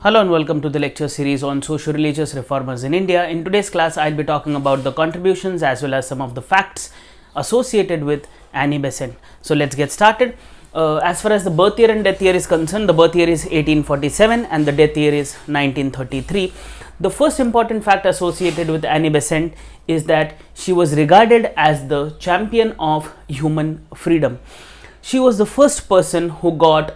Hello and welcome to the lecture series on socio-religious reformers in India. In today's class, I'll be talking about the contributions as well as some of the facts associated with Annie Besant. So let's get started. As far as the birth year and death year is concerned, the birth year is 1847 and the death year is 1933. The first important fact associated with Annie Besant is that she was regarded as the champion of human freedom. She was the first person who got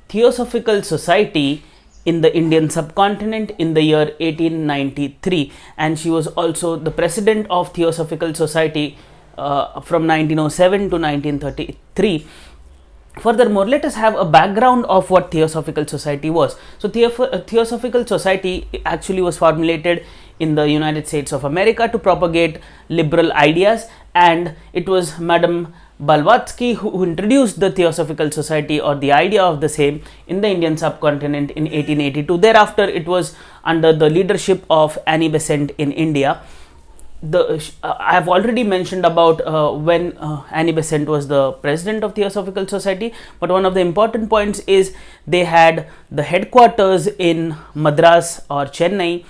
Theosophical Society in the Indian subcontinent in the year 1893, and she was also the president of Theosophical Society from 1907 to 1933. Furthermore, let us have a background of what Theosophical Society was. So, Theosophical Society actually was formulated in the United States of America to propagate liberal ideas, and it was Madame Blavatsky who introduced the Theosophical Society or the idea of the same in the Indian subcontinent in 1882. Thereafter, it was under the leadership of Annie Besant in India. I have already mentioned about when Annie Besant was the president of Theosophical Society, but one of the important points is they had the headquarters in Madras or Chennai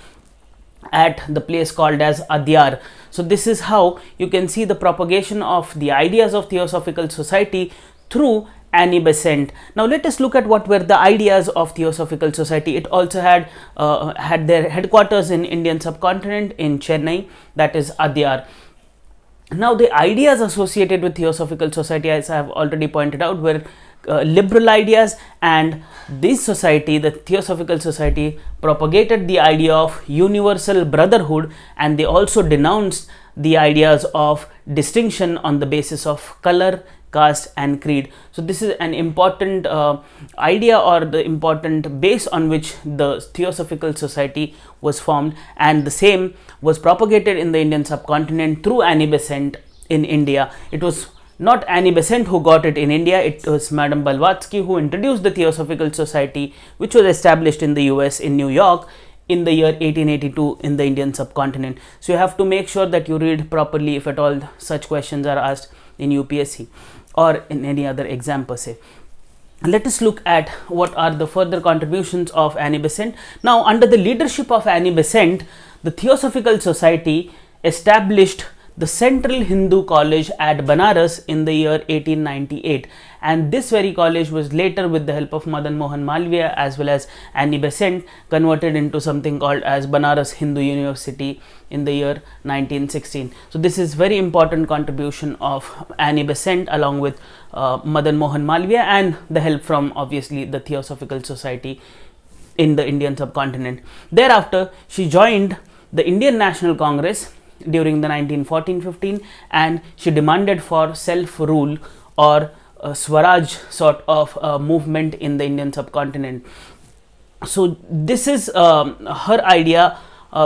at the place called as Adyar. So this is how you can see the propagation of the ideas of Theosophical Society through Annie Besant. Now let us look at what were the ideas of Theosophical Society. It also had their headquarters in Indian subcontinent in Chennai, that is Adyar. Now the ideas associated with Theosophical Society, as I have already pointed out, were liberal ideas, and this society, the Theosophical Society, propagated the idea of universal brotherhood, and they also denounced the ideas of distinction on the basis of color, caste and creed. So this is an important idea or the important base on which the Theosophical Society was formed, and the same was propagated in the Indian subcontinent through Annie Besant in India. It was not Annie Besant who got it in India, it was Madame Blavatsky who introduced the Theosophical Society, which was established in the US in New York in the year 1882 in the Indian subcontinent. So you have to make sure that you read properly if at all such questions are asked in UPSC or in any other exam per se. Let us look at what are the further contributions of Annie Besant. Now, under the leadership of Annie Besant, the Theosophical Society established the Central Hindu College at Banaras in the year 1898, and this very college was later, with the help of Madan Mohan Malviya as well as Annie Besant, converted into something called as Banaras Hindu University in the year 1916. So this is very important contribution of Annie Besant along with Madan Mohan Malviya, and the help from obviously the Theosophical Society in the Indian subcontinent. Thereafter, she joined the Indian National Congress during the 1914-15, and she demanded for self-rule or Swaraj sort of movement in the Indian subcontinent. So this is her idea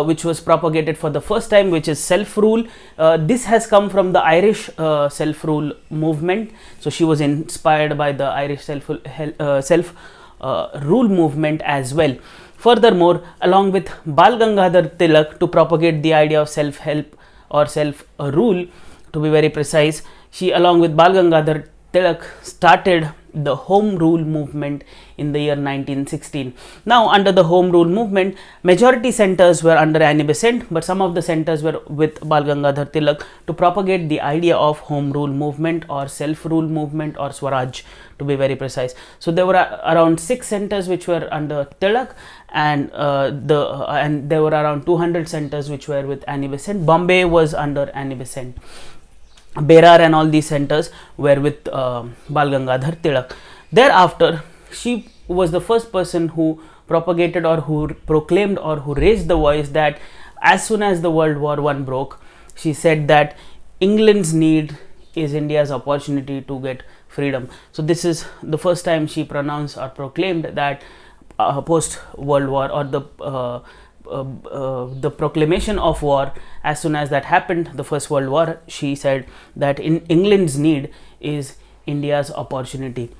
which was propagated for the first time, which is self-rule. This has come from the Irish self-rule movement. So she was inspired by the Irish self-rule movement as well. Furthermore, along with Bal Gangadhar Tilak, to propagate the idea of self-help or self-rule, to be very precise, she along with Bal Gangadhar Tilak started the Home Rule movement in the year 1916. Now, under the Home Rule movement, majority centers were under Annie Besant, but some of the centers were with Bal Gangadhar Tilak to propagate the idea of Home Rule movement or self-rule movement or Swaraj, to be very precise. So there were around 6 centers which were under Tilak, and there were around 200 centers which were with Annie Besant. Bombay was under Annie Besant. Berar and all these centers were with Bal Gangadhar Tilak. Thereafter, she was the first person who propagated or who proclaimed or who raised the voice that as soon as the World War I broke, she said that England's need is India's opportunity to get freedom. So this is the first time she pronounced or proclaimed that post World War or the proclamation of war, as soon as that happened, the First World War, she said that in England's need is India's opportunity.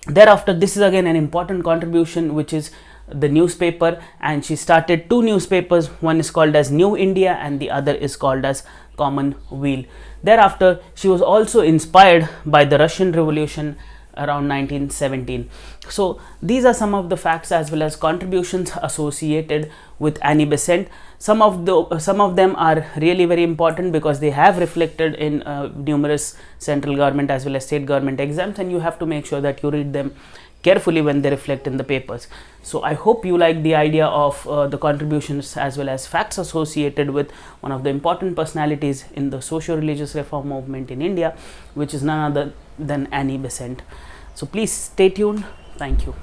Thereafter, this is again an important contribution, which is the newspaper, and she started 2 newspapers. One is called as New India and the other is called as Commonweal. Thereafter, she was also inspired by the Russian Revolution around 1917. So these are some of the facts as well as contributions associated with Annie Besant. Some of them are really very important because they have reflected in numerous central government as well as state government exams, and you have to make sure that you read them carefully when they reflect in the papers. So I hope you like the idea of the contributions as well as facts associated with one of the important personalities in the socio-religious reform movement in India, which is none other than Annie Besant. So please stay tuned. Thank you.